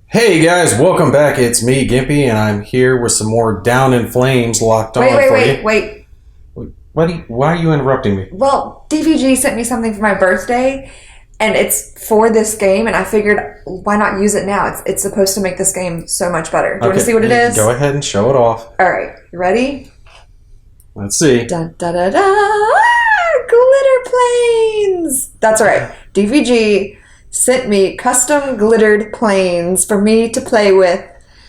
Hey guys, welcome back. It's me, Gimpy, and I'm here with some more Down in Flames locked on for you. Wait. Why are you interrupting me? Well, DVG sent me something for my birthday, and it's for this game, and I figured, why not use it now? It's supposed to make this game so much better. Do you want to see what it is? Go ahead and show it off. All right, you ready? Let's see. Dun, da, da, da. Glitter planes! That's right. DVG sent me custom glittered planes for me to play with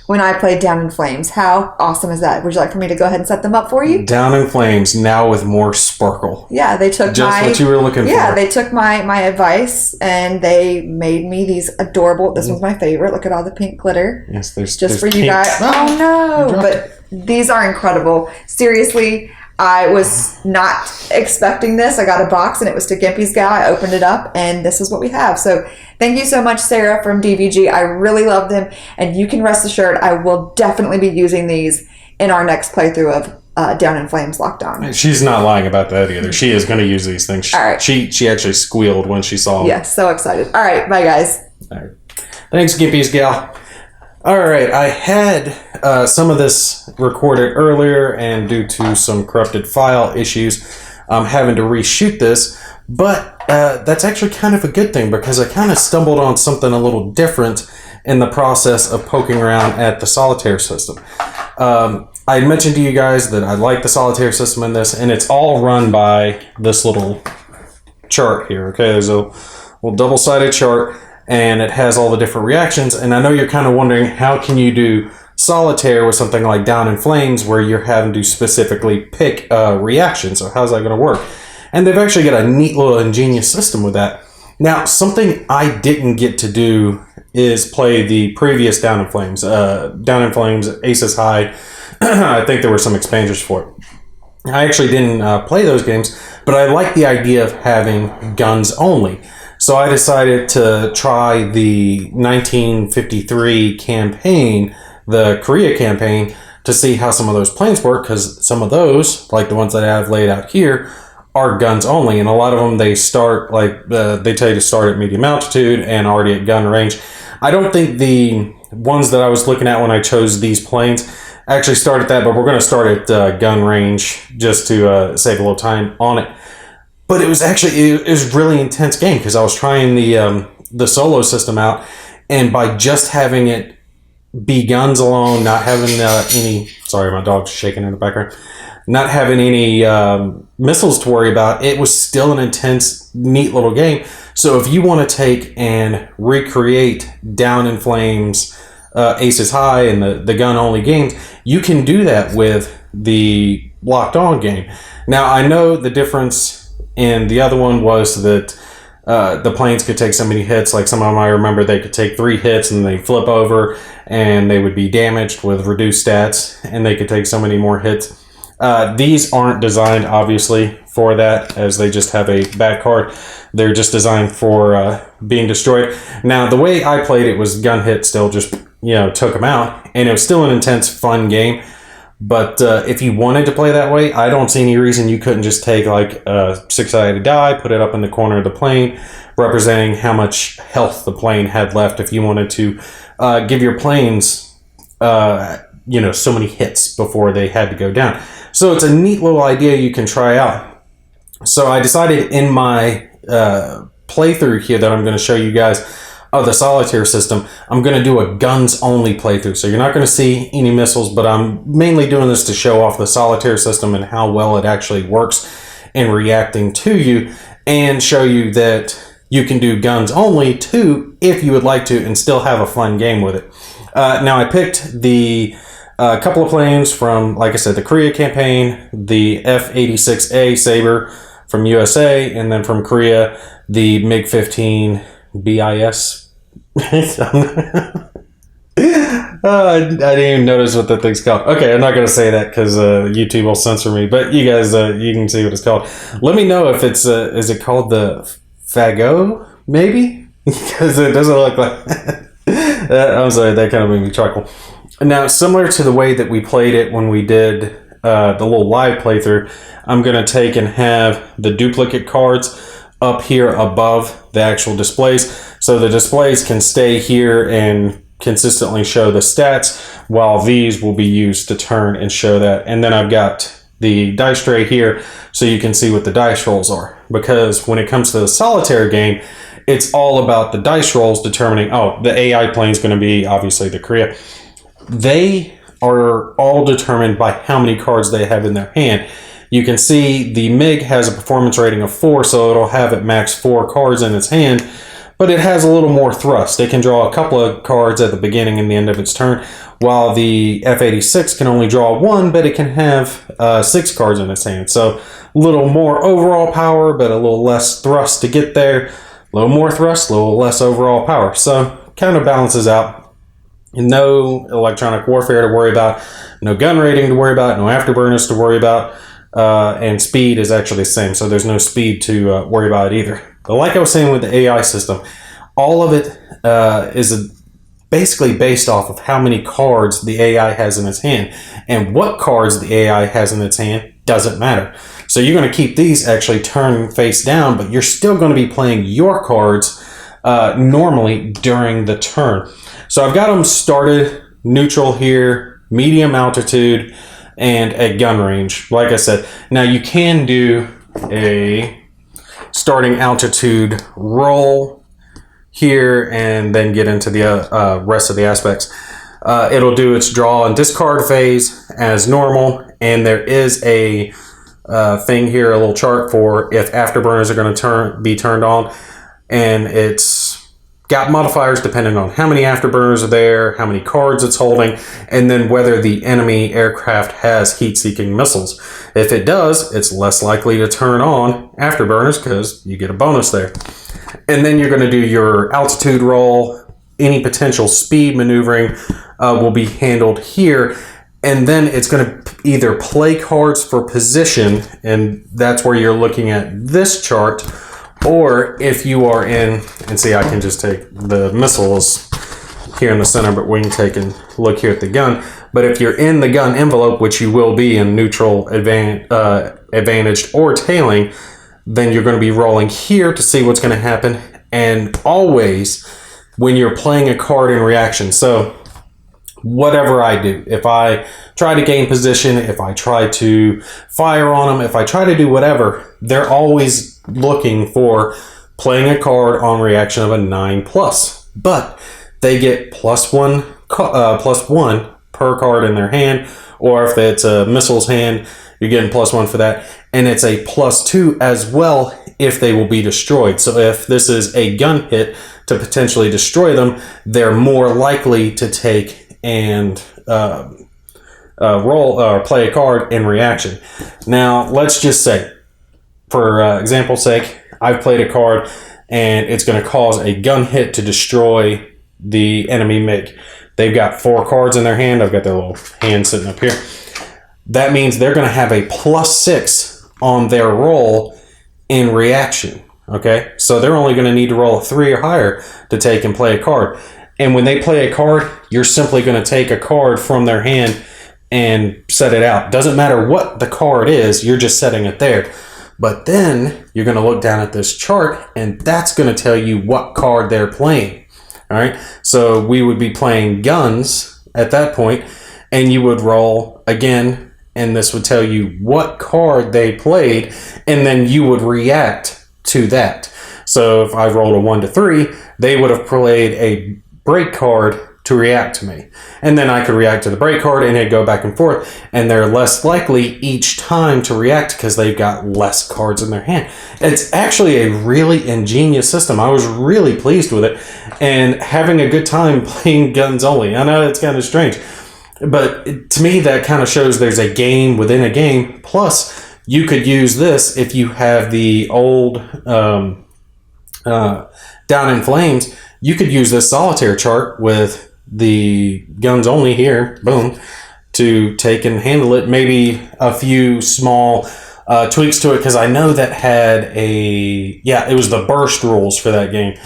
when I played Down in Flames. How awesome is that? Would you like for me to go ahead and set them up for you? Down in Flames, now with more sparkle. Yeah, they took just what you were looking for. Yeah, they took my advice and they made me these adorable. This one's my favorite. Look at all the pink glitter. Yes, there's just for you pink. guys. Oh no! But these are incredible. Seriously, I was not expecting this. I got a box and it was to Gimpy's Gal. I opened it up and this is what we have. So thank you so much, Sarah from DVG. I really love them, and you can rest assured I will definitely be using these in our next playthrough of Down in Flames Locked On. She's not lying about that either. She is going to use these things. All right. She actually squealed when she saw them. Yes, so excited. All right, bye guys. All right. Thanks, Gimpy's Gal. All right, I had some of this recorded earlier, and due to some corrupted file issues, I'm having to reshoot this, but that's actually kind of a good thing because I kind of stumbled on something a little different in the process of poking around at the Solitaire system. I mentioned to you guys that I like the Solitaire system in this, and it's all run by this little chart here, okay? There's a little double-sided chart, and it has all the different reactions. And I know you're kind of wondering, how can you do Solitaire with something like Down in Flames where you're having to specifically pick a reaction? So how's that going to work? And they've actually got a neat little ingenious system with that. Now, something I didn't get to do is play the previous Down in Flames. Down in Flames, Aces High. I think there were some expansions for it. I actually didn't play those games, but I like the idea of having guns only. So I decided to try the 1953 campaign, the Korea campaign, to see how some of those planes work, because some of those, like the ones that I have laid out here, are guns only. And a lot of them, they start, they tell you to start at medium altitude and already at gun range. I don't think the ones that I was looking at when I chose these planes actually start at that, but we're going to start at gun range just to save a little time on it. But it was a really intense game because I was trying the solo system out, and by just having it be guns alone, not having any, sorry, my dog's shaking in the background, not having any missiles to worry about, it was still an intense, neat little game. So if you want to take and recreate Down in Flames, Aces High, and the gun-only games, you can do that with the Locked On game. Now, I know the difference in the other one was that the planes could take so many hits. Like some of them, I remember they could take 3 hits and they flip over and they would be damaged with reduced stats, and they could take so many more hits. These aren't designed, obviously, for that, as they just have a back card. They're just designed for being destroyed. Now, the way I played it was gun hit still just, took them out, and it was still an intense, fun game. But if you wanted to play that way, I don't see any reason you couldn't just take like a 6-sided die, put it up in the corner of the plane, representing how much health the plane had left if you wanted to give your planes, so many hits before they had to go down. So it's a neat little idea you can try out. So I decided in my playthrough here that I'm going to show you guys of the Solitaire system, I'm going to do a guns-only playthrough. So you're not going to see any missiles, but I'm mainly doing this to show off the Solitaire system and how well it actually works in reacting to you, and show you that you can do guns only too if you would like to and still have a fun game with it. Now, I picked the couple of planes from, like I said, the Korea campaign, the F-86A Sabre from USA, and then from Korea, the MiG-15 BIS. I didn't even notice what that thing's called. Okay, I'm not going to say that because YouTube will censor me, but you guys, you can see what it's called. Let me know if it's, is it called the Fago, maybe? Because it doesn't look like I'm sorry, that kind of made me chuckle. Now, similar to the way that we played it when we did the little live playthrough, I'm going to take and have the duplicate cards up here above the actual displays, so the displays can stay here and consistently show the stats, while these will be used to turn and show that. And then I've got the dice tray here so you can see what the dice rolls are, because when it comes to the solitaire game, it's all about the dice rolls determining, oh, the AI plane is going to be obviously the Korea. They are all determined by how many cards they have in their hand. You can see the MiG has a performance rating of 4, so it'll have at max 4 cards in its hand, but it has a little more thrust. It can draw a couple of cards at the beginning and the end of its turn, while the F-86 can only draw 1, but it can have 6 cards in its hand. So a little more overall power, but a little less thrust to get there. A little more thrust, a little less overall power. So kind of balances out. No electronic warfare to worry about, no gun rating to worry about, no afterburners to worry about, and speed is actually the same. So there's no speed to worry about either. But like I was saying with the AI system, all of it is basically based off of how many cards the AI has in its hand. And what cards the AI has in its hand doesn't matter. So you're going to keep these actually turned face down, but you're still going to be playing your cards normally during the turn. So I've got them started neutral here, medium altitude, and at gun range. Like I said, now you can do a starting altitude roll here and then get into the rest of the aspects. It'll do its draw and discard phase as normal, and there is a thing here, a little chart for if afterburners are going to be turned on, and it's got modifiers depending on how many afterburners are there, how many cards it's holding, and then whether the enemy aircraft has heat-seeking missiles. If it does, it's less likely to turn on afterburners because you get a bonus there. And then you're going to do your altitude roll. Any potential speed maneuvering will be handled here. And then it's going to either play cards for position, and that's where you're looking at this chart, or if you are in, and see, I can just take the missiles here in the center, but we can take and look here at the gun. But if you're in the gun envelope, which you will be in neutral, advantaged, or tailing, then you're going to be rolling here to see what's going to happen. And always when you're playing a card in reaction, so whatever I do, if I try to gain position, if I try to fire on them, if I try to do whatever, they're always looking for playing a card on reaction of a 9+, but they get +1 per card in their hand, or if it's a missile's hand, you're getting +1 for that, and it's a +2 as well if they will be destroyed. So if this is a gun hit to potentially destroy them, they're more likely to take and roll or play a card in reaction. Now, let's just say, for example's sake, I've played a card and it's going to cause a gun hit to destroy the enemy MiG. They've got 4 cards in their hand. I've got their little hand sitting up here. That means they're going to have a +6 on their roll in reaction. Okay, so they're only going to need to roll a 3 or higher to take and play a card. And when they play a card, you're simply going to take a card from their hand and set it out. Doesn't matter what the card is, you're just setting it there. But then you're going to look down at this chart, and that's going to tell you what card they're playing. All right, so we would be playing guns at that point, and you would roll again, and this would tell you what card they played, and then you would react to that. So if I rolled a 1 to 3, they would have played a break card to react to me, and then I could react to the break card, and it'd go back and forth, and they're less likely each time to react because they've got less cards in their hand. It's actually a really ingenious system. I was really pleased with it and having a good time playing guns only. I know it's kind of strange, but to me that kind of shows there's a game within a game. Plus you could use this if you have the old Down in Flames. You could use this solitaire chart with the guns only here, boom, to take and handle it. Maybe a few small tweaks to it, because I know that had it was the burst rules for that game.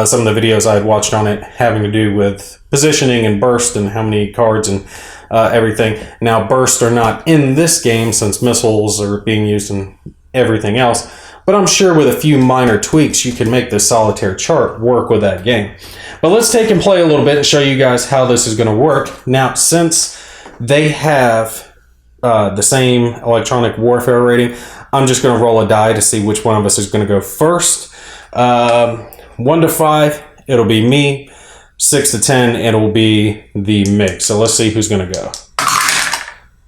Some of the videos I had watched on it having to do with positioning and burst and how many cards and everything. Now, bursts are not in this game since missiles are being used in everything else. But I'm sure with a few minor tweaks, you can make this solitaire chart work with that game. But let's take and play a little bit and show you guys how this is going to work. Now, since they have the same electronic warfare rating, I'm just going to roll a die to see which one of us is going to go first. 1 to 5, it'll be me. 6 to 10, it'll be the MiG. So let's see who's going to go.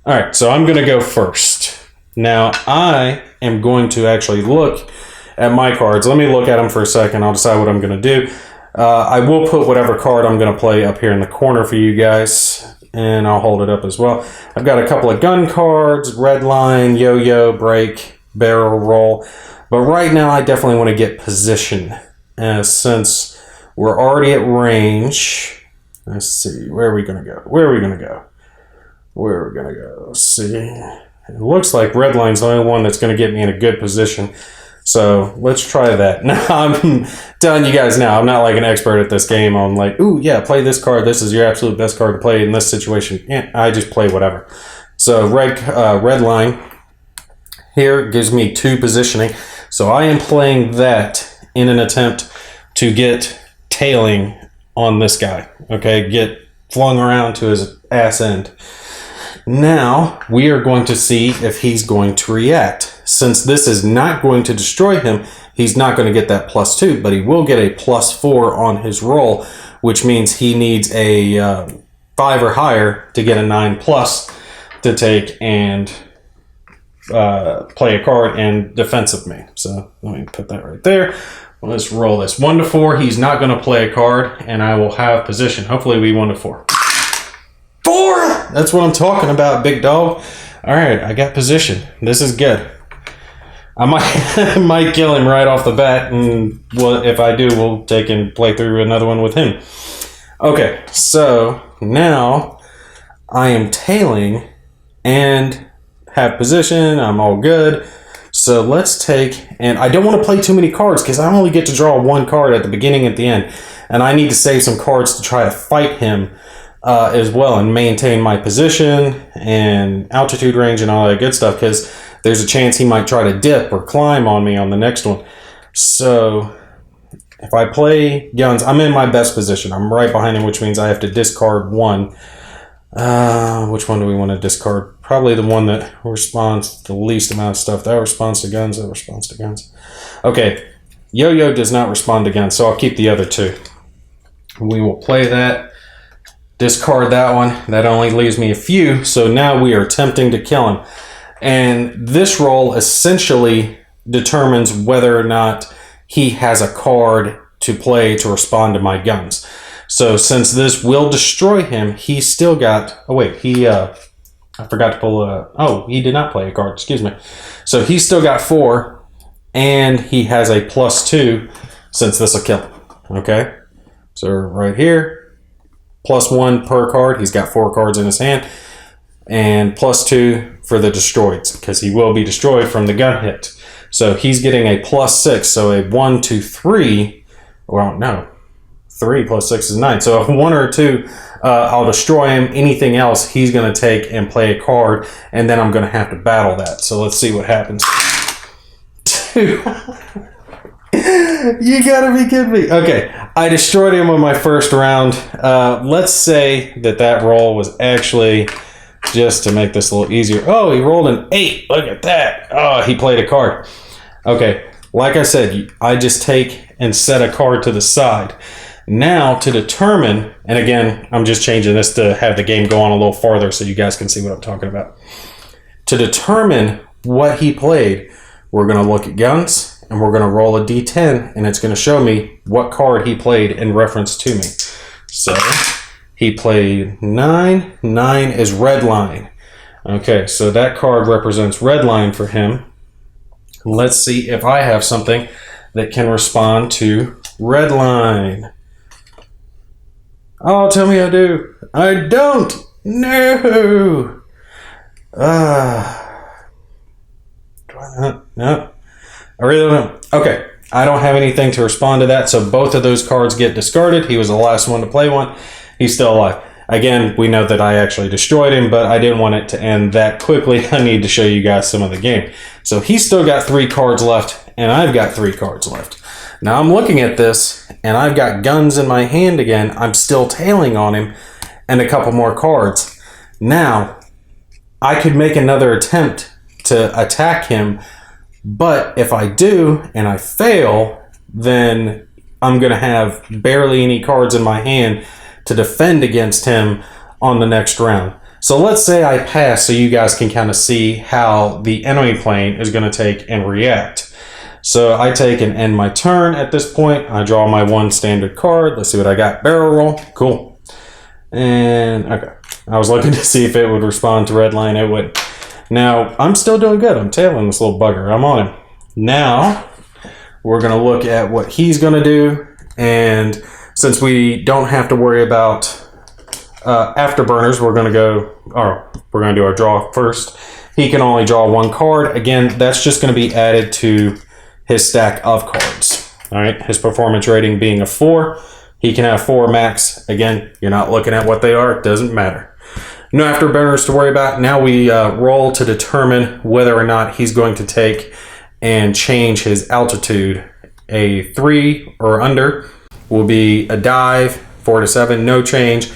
All right, so I'm going to go first. Now, I am going to actually look at my cards. Let me look at them for a second. I'll decide what I'm going to do. I will put whatever card I'm going to play up here in the corner for you guys, and I'll hold it up as well. I've got a couple of gun cards, red line, yo-yo, break, barrel roll. But right now, I definitely want to get position. Since we're already at range, let's see, where are we going to go? Where are we going to go? Where are we going to go? Let's see. It looks like red line's the only one that's going to get me in a good position. So let's try that. Now, I'm telling you guys now, I'm not like an expert at this game. I'm like, ooh, yeah, play this card. This is your absolute best card to play in this situation. Yeah, I just play whatever. So red line here gives me 2 positioning. So I am playing that in an attempt to get tailing on this guy. Okay, get flung around to his ass end. Now, we are going to see if he's going to react. Since this is not going to destroy him, he's not going to get that +2, but he will get a +4 on his roll, which means he needs a 5 or higher to get a 9+ to take and play a card in defense of me. So let me put that right there. Let's roll this. 1 to 4, he's not going to play a card, and I will have position. Hopefully we 1 to 4. 4! That's what I'm talking about, big dog. All right, I got position. This is good. I might kill him right off the bat, and if I do, we'll take and play through another one with him. Okay, so now I am tailing and have position. I'm all good. So let's take, and I don't want to play too many cards because I only get to draw 1 card at the beginning and at the end, and I need to save some cards to try to fight him as well and maintain my position and altitude range and all that good stuff, because there's a chance he might try to dip or climb on me on the next one. So if I play guns, I'm in my best position. I'm right behind him, which means I have to discard 1. Which one do we want to discard? Probably the one that responds to the least amount of stuff. That responds to guns. That responds to guns. Okay. Yo-yo does not respond to guns, so I'll keep the other 2. We will play that. Discard that one. That only leaves me a few. So now we are attempting to kill him. And this roll essentially determines whether or not he has a card to play to respond to my guns. So since this will destroy him, he's still got... Oh, wait. I forgot to pull a... Oh, he did not play a card. Excuse me. So he's still got 4, and he has a +2 since this will kill him. Okay? So right here, +1 per card. He's got 4 cards in his hand. And +2 for the destroyed, because he will be destroyed from the gun hit. So he's getting a +6. So a 1, 2, 3... Well, no. 3 + 6 is 9. So if 1 or 2, I'll destroy him. Anything else, he's going to take and play a card, and then I'm going to have to battle that. So let's see what happens. 2. You gotta be kidding me. Okay, I destroyed him on my first round. Let's say that roll was actually just to make this a little easier. Oh, he rolled an 8. Look at that. Oh, he played a card. Okay, like I said, I just take and set a card to the side. Now, to determine, and again, I'm just changing this to have the game go on a little farther so you guys can see what I'm talking about. To determine what he played, we're going to look at guns, and we're going to roll a d10, and it's going to show me what card he played in reference to me. So, he played 9. 9 is red line. Okay, so that card represents red line for him. Let's see if I have something that can respond to red line. Oh, tell me I do. I don't. No. Do I not? No. I really don't know. Okay. I don't have anything to respond to that, so both of those cards get discarded. He was the last one to play one. He's still alive. Again, we know that I actually destroyed him, but I didn't want it to end that quickly. I need to show you guys some of the game. So he's still got 3 cards left, and I've got 3 cards left. Now I'm looking at this, and I've got guns in my hand again. I'm still tailing on him, and a couple more cards. Now, I could make another attempt to attack him, but if I do and I fail, then I'm going to have barely any cards in my hand to defend against him on the next round. So let's say I pass so you guys can kind of see how the enemy plane is going to take and react. So I take and end my turn at this point. I draw my one standard card. Let's see what I got. Barrel roll. Cool. And okay. I was looking to see if it would respond to red line. It would. Now, I'm still doing good. I'm tailing this little bugger. I'm on him. Now, we're going to look at what he's going to do. And since we don't have to worry about afterburners, we're going to do our draw first. He can only draw one card. Again, that's just going to be added to his stack of cards. All right, his performance rating being a 4. He can have 4 max. Again, you're not looking at what they are. It doesn't matter. No afterburners to worry about. Now we roll to determine whether or not he's going to take and change his altitude. A 3 or under will be a dive, 4 to 7, no change.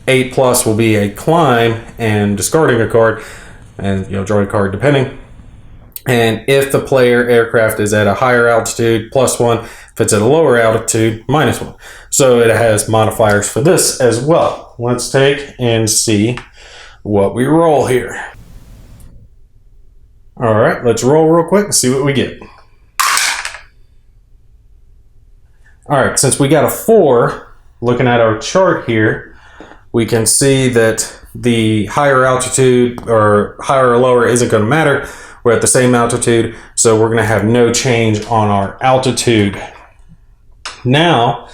8 plus will be a climb and discarding a card, and draw a card depending. And if the player aircraft is at a higher altitude, +1. If it's at a lower altitude, -1. So it has modifiers for this as well. Let's take and see what we roll here. All right, let's roll real quick and see what we get. All right, since we got a 4, looking at our chart here, we can see that the higher altitude or higher or lower isn't going to matter. We're at the same altitude, so we're going to have no change on our altitude. Now,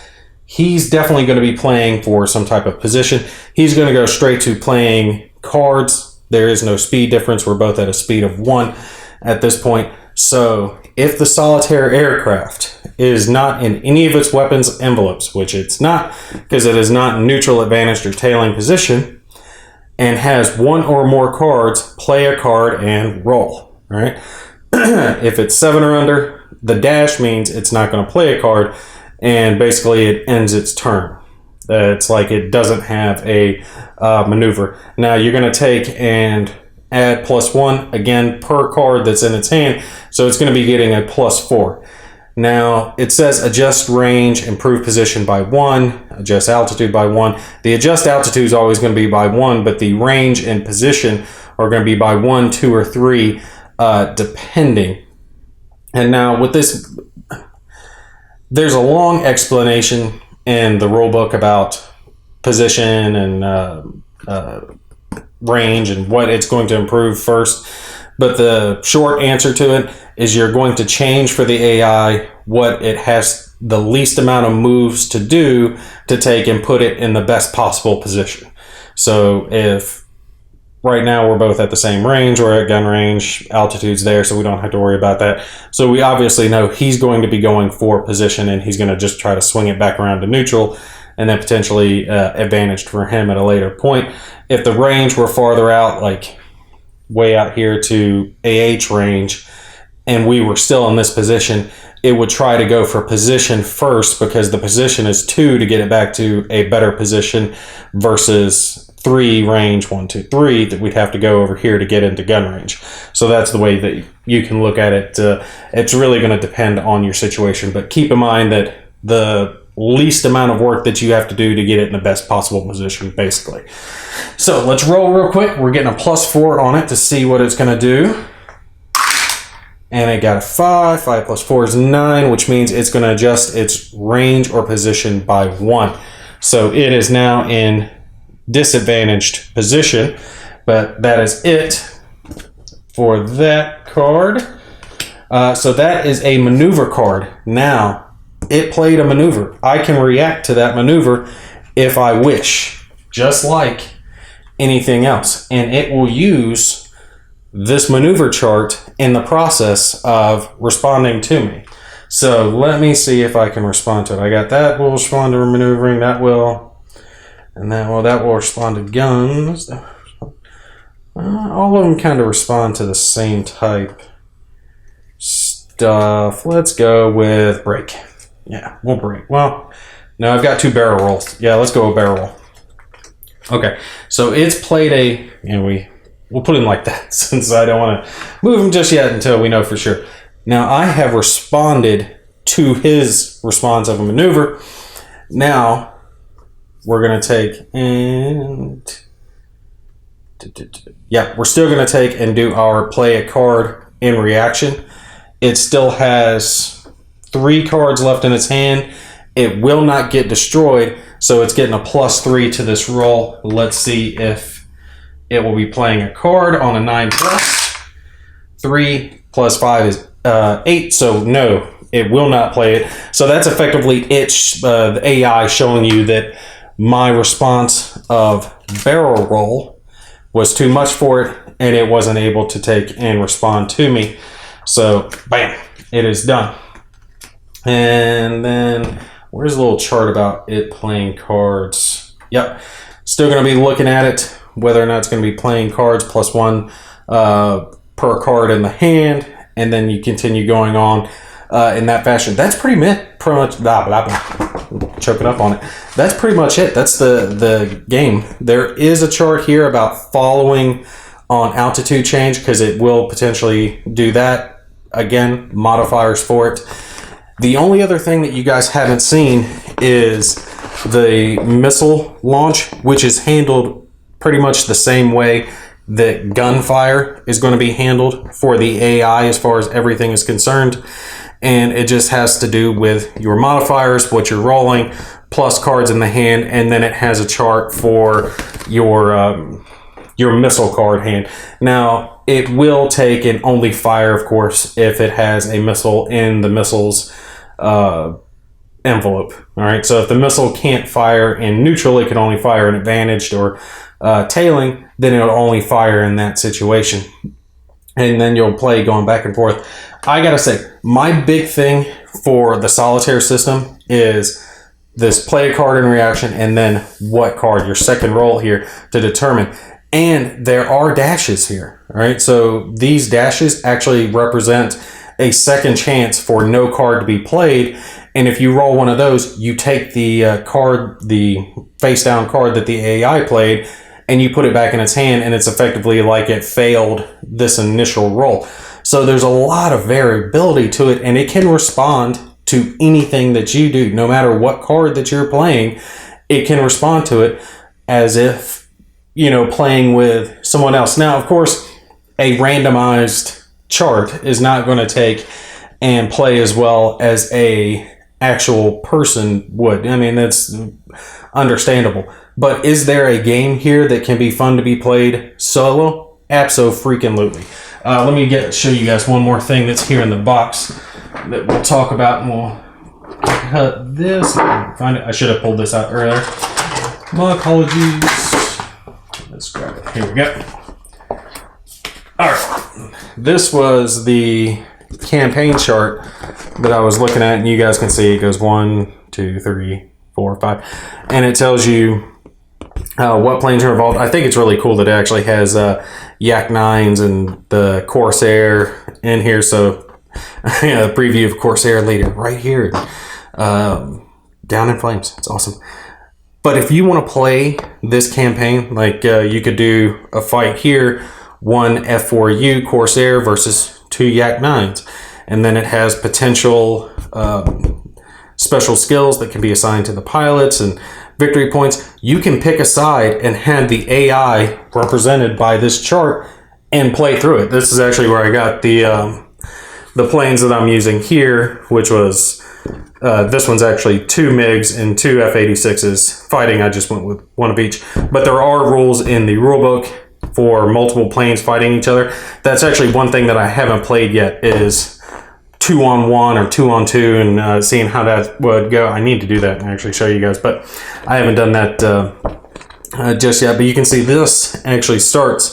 he's definitely going to be playing for some type of position. He's going to go straight to playing cards. There is no speed difference. We're both at a speed of 1 at this point. So if the Solitaire aircraft is not in any of its weapons envelopes, which it's not because it is not in neutral, advantaged, or tailing position, and has 1 or more cards, play a card and roll. All right. If it's 7 or under, the dash means it's not going to play a card, and basically it ends its turn. It's like it doesn't have a maneuver. Now you're going to take and add +1 again per card that's in its hand, so it's going to be getting a +4. Now it says adjust range, improve position by 1, adjust altitude by 1. The adjust altitude is always going to be by 1, but the range and position are going to be by 1, 2, or 3, depending. And now with this, there's a long explanation in the rulebook about position and range and what it's going to improve first. But the short answer to it is you're going to change for the AI what it has the least amount of moves to do to take and put it in the best possible position. So if right now we're both at the same range, we're at gun range, altitude's there, so we don't have to worry about that. So we obviously know he's going to be going for position, and he's going to just try to swing it back around to neutral, and then potentially advantaged for him at a later point. If the range were farther out, like way out here to AH range, and we were still in this position, it would try to go for position first, because the position is 2 to get it back to a better position versus 3 range, 1, 2, 3 that we'd have to go over here to get into gun range. So that's the way that you can look at it. It's really going to depend on your situation, but keep in mind that the least amount of work that you have to do to get it in the best possible position, basically. So let's roll real quick. We're getting a +4 on it to see what it's going to do. And it got a 5. 5 plus 4 is 9, which means it's going to adjust its range or position by 1. So it is now in disadvantaged position, but that is it for that card. So that is a maneuver card. Now, it played a maneuver. I can react to that maneuver if I wish, just like anything else. And it will use this maneuver chart in the process of responding to me. So let me see if I can respond to it. I got that will respond to maneuvering, that will, and that will respond to guns. All of them kind of respond to the same type stuff. Let's go with break. Yeah, we'll break. Well, no, I've got 2 barrel rolls. Yeah, let's go a barrel roll. Okay, so it's played we'll put him like that since I don't want to move him just yet until we know for sure. Now, I have responded to his response of a maneuver. Now, we're going to take and... Yeah, we're still going to take and do our play a card in reaction. It still has 3 cards left in its hand. It will not get destroyed, so it's getting a +3 to this roll. Let's see if it will be playing a card on a 9+. 3 + 5 is 8, so no, it will not play it. So that's effectively the AI showing you that my response of barrel roll was too much for it, and it wasn't able to take and respond to me. So, bam, it is done. And then... where's a little chart about it playing cards? Yep. Still going to be looking at it, whether or not it's going to be playing cards +1 per card in the hand, and then you continue going on in that fashion. That's pretty much, choking up on it. That's pretty much it. That's the game. There is a chart here about following on altitude change, because it will potentially do that. Again, modifiers for it. The only other thing that you guys haven't seen is the missile launch, which is handled pretty much the same way that gunfire is going to be handled for the AI as far as everything is concerned. And it just has to do with your modifiers, what you're rolling, plus cards in the hand, and then it has a chart for your missile card hand. Now, it will take and only fire, of course, if it has a missile in the missile's envelope. All right, so if the missile can't fire in neutral, it can only fire in advantaged or tailing, then it'll only fire in that situation. And then you'll play going back and forth. I gotta say, my big thing for the Solitaire system is this play a card in reaction, and then what card, your second roll here to determine. And there are dashes here, all right? So these dashes actually represent a second chance for no card to be played. And if you roll one of those, you take the card, the face down card that the AI played, and you put it back in its hand, and it's effectively like it failed this initial roll. So there's a lot of variability to it, and it can respond to anything that you do. No matter what card that you're playing, it can respond to it as if, you know, playing with someone else. Now, of course, a randomized chart is not going to take and play as well as a actual person would. I mean, that's understandable. But is there a game here that can be fun to be played solo? Abso-freaking-lutely. Let me show you guys one more thing that's here in the box that we'll talk about, and we'll cut this. Find it. I should have pulled this out earlier. My apologies. Let's grab it. Here we go. All right. This was the campaign chart that I was looking at, and you guys can see it goes 1, 2, 3, 4, 5, and it tells you what planes are involved. I think it's really cool that it actually has Yak 9s and the Corsair in here. So yeah, the preview of Corsair later right here, down in flames. It's awesome. But if you want to play this campaign, like you could do a fight here, 1 F4U Corsair versus 2 Yak 9s. And then it has potential special skills that can be assigned to the pilots and victory points. You can pick a side and have the AI represented by this chart and play through it. This is actually where I got the planes that I'm using here, which was this one's actually 2 MiGs and 2 F-86s fighting. I just went with one of each. But there are rules in the rulebook for multiple planes fighting each other. That's actually one thing that I haven't played yet, is 2-on-1 or 2-on-2, and seeing how that would go. I need to do that and actually show you guys, but I haven't done that just yet. But you can see this actually start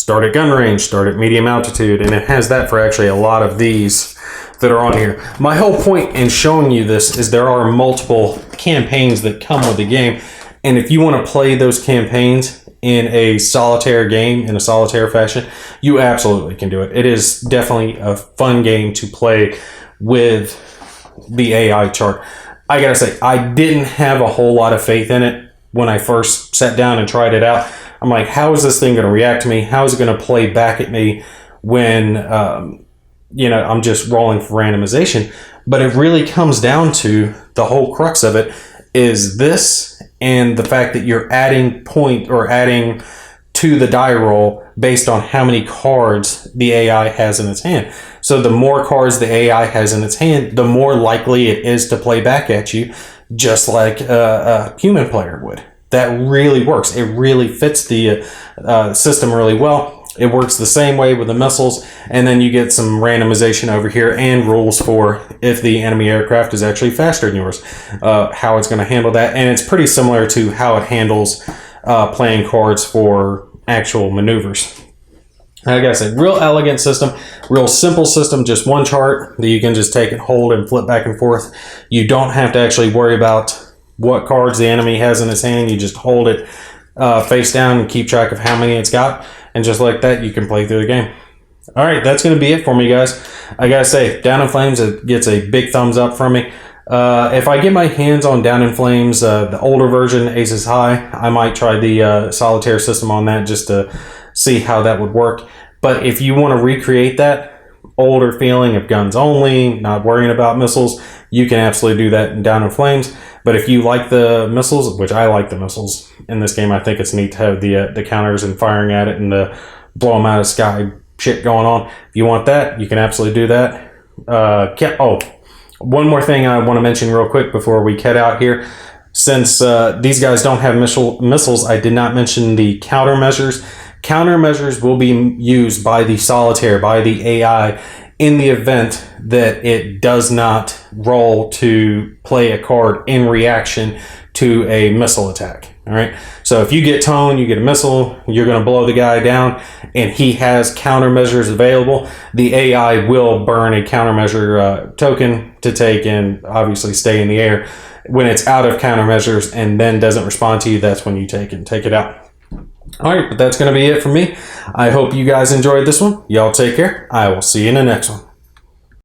at gun range, start at medium altitude, and it has that for actually a lot of these that are on here. My whole point in showing you this is there are multiple campaigns that come with the game, and if you want to play those campaigns in a solitaire game, in a solitaire fashion, you absolutely can do it. It is definitely a fun game to play with the AI chart. I gotta say, I didn't have a whole lot of faith in it when I first sat down and tried it out. I'm like, how is this thing going to react to me? How is it going to play back at me when, I'm just rolling for randomization? But it really comes down to the whole crux of it is this and the fact that you're adding to the die roll based on how many cards the AI has in its hand. So the more cards the AI has in its hand, the more likely it is to play back at you, just like a human player would. That really works. It really fits the system really well. It works the same way with the missiles, and then you get some randomization over here and rules for if the enemy aircraft is actually faster than yours, how it's going to handle that. And it's pretty similar to how it handles playing cards for actual maneuvers. Like I said, real elegant system, real simple system, just one chart that you can just take and hold and flip back and forth. You don't have to actually worry about what cards the enemy has in his hand. You just hold it face down and keep track of how many it's got. And just like that, you can play through the game. All right, that's going to be it for me, guys. I got to say, Down in Flames, it gets a big thumbs up from me. If I get my hands on Down in Flames, the older version, Aces High, I might try the Solitaire system on that just to see how that would work. But if you want to recreate that older feeling of guns only, not worrying about missiles, you can absolutely do that in Down in Flames. But if you like the missiles, which I like the missiles in this game, I think it's neat to have the counters and firing at it and the blow them out of the sky shit going on. If you want that, you can absolutely do that. One more thing I want to mention real quick before we cut out here. Since these guys don't have missiles, I did not mention the countermeasures. Countermeasures will be used by the Solitaire, by the AI, in the event that it does not roll to play a card in reaction to a missile attack. All right. So if you get tone, you get a missile, you're going to blow the guy down, and he has countermeasures available, the AI will burn a countermeasure token to take and obviously stay in the air. When it's out of countermeasures and then doesn't respond to you, that's when you take it out. All right, but that's going to be it for me. I hope you guys enjoyed this one. Y'all take care. I will see you in the next one.